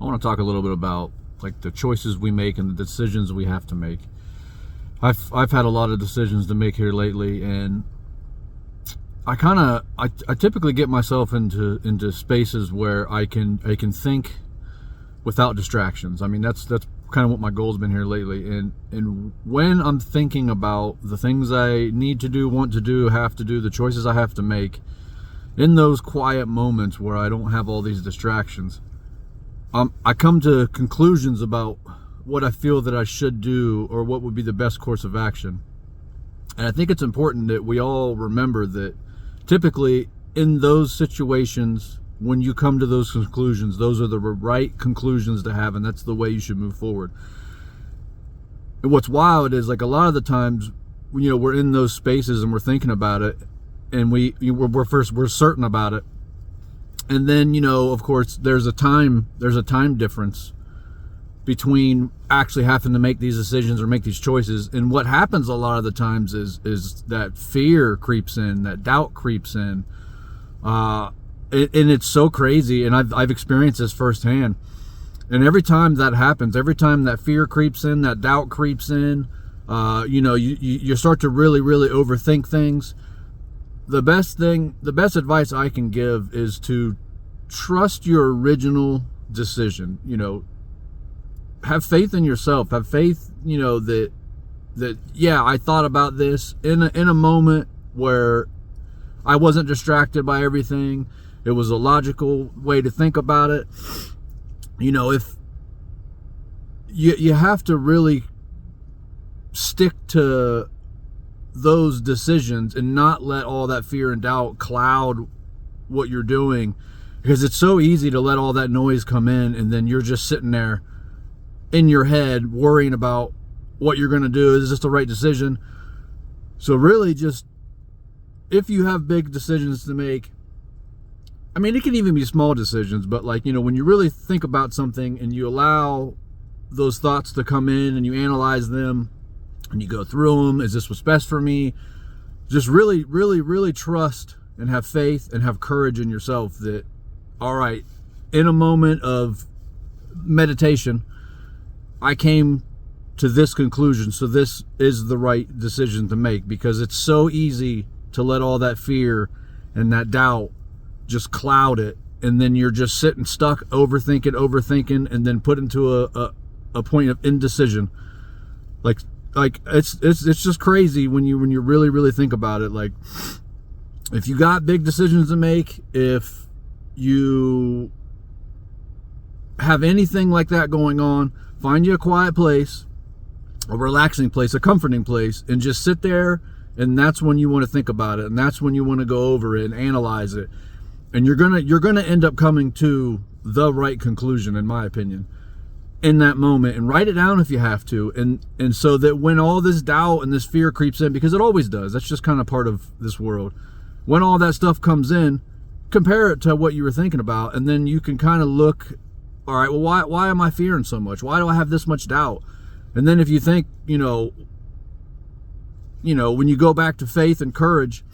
I want to talk a little bit about like the choices we make and the decisions we have to make. I've had a lot of decisions to make here lately, and I typically get myself into spaces where I can think without distractions. I mean, that's kind of what my goal's been here lately. And when I'm thinking about the things I need to do, want to do, have to do, the choices I have to make, in those quiet moments where I don't have all these distractions, I come to conclusions about what I feel that I should do or what would be the best course of action. And I think it's important that we all remember that typically in those situations, when you come to those conclusions, those are the right conclusions to have, and that's the way you should move forward. And what's wild is, like, a lot of the times, we're in those spaces and we're thinking about it, and we're certain about it, and then of course there's a time difference between actually having to make these decisions or make these choices. And what happens a lot of the times is that fear creeps in, that doubt creeps in, and it's so crazy. And I've experienced this firsthand. And every time that happens, every time that fear creeps in, that doubt creeps in, you start to really, really overthink things. The best advice I can give is to trust your original decision. Have faith in yourself. Have faith, that I thought about this in a moment where I wasn't distracted by everything. It was a logical way to think about it. If you have to really stick to those decisions and not let all that fear and doubt cloud what you're doing, because it's so easy to let all that noise come in, and then you're just sitting there in your head worrying about what you're going to do. Is this the right decision? So really, just if you have big decisions to make, I mean, it can even be small decisions, but when you really think about something and you allow those thoughts to come in and you analyze them and you go through them, is this what's best for me? Just really, really, really trust and have faith and have courage in yourself that, all right, in a moment of meditation, I came to this conclusion, so this is the right decision to make. Because it's so easy to let all that fear and that doubt just cloud it, and then you're just sitting stuck, overthinking, and then put into a point of indecision. Like it's just crazy when you really, really think about it. Like, if you got big decisions to make, if you have anything like that going on, find you a quiet place, a relaxing place, a comforting place, and just sit there. And that's when you want to think about it, and that's when you want to go over it and analyze it. And you're gonna end up coming to the right conclusion, in my opinion, in that moment. And write it down if you have to, and so that when all this doubt and this fear creeps in, because it always does, that's just kind of part of this world. When all that stuff comes in, compare it to what you were thinking about, and then you can kind of look, all right, well, why am I fearing so much? Why do I have this much doubt? And then if you think, when you go back to faith and courage,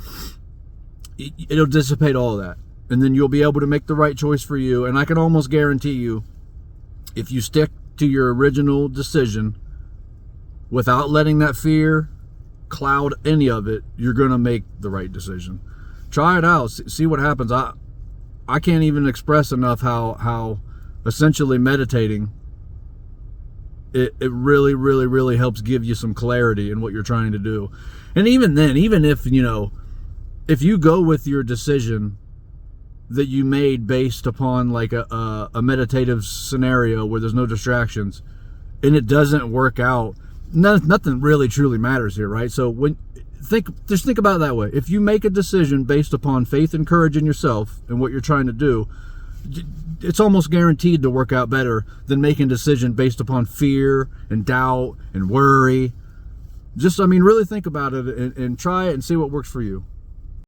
it'll dissipate all of that. And then you'll be able to make the right choice for you. And I can almost guarantee you, if you stick to your original decision without letting that fear cloud any of it, you're going to make the right decision. Try it out. See what happens. I can't even express enough how essentially meditating, it really, really, really helps give you some clarity in what you're trying to do. And even then, even if you go with your decision that you made based upon like a meditative scenario where there's no distractions, and it doesn't work out, nothing really truly matters here, right? So just think about it that way. If you make a decision based upon faith and courage in yourself and what you're trying to do, it's almost guaranteed to work out better than making a decision based upon fear and doubt and worry. Really think about it and try it and see what works for you.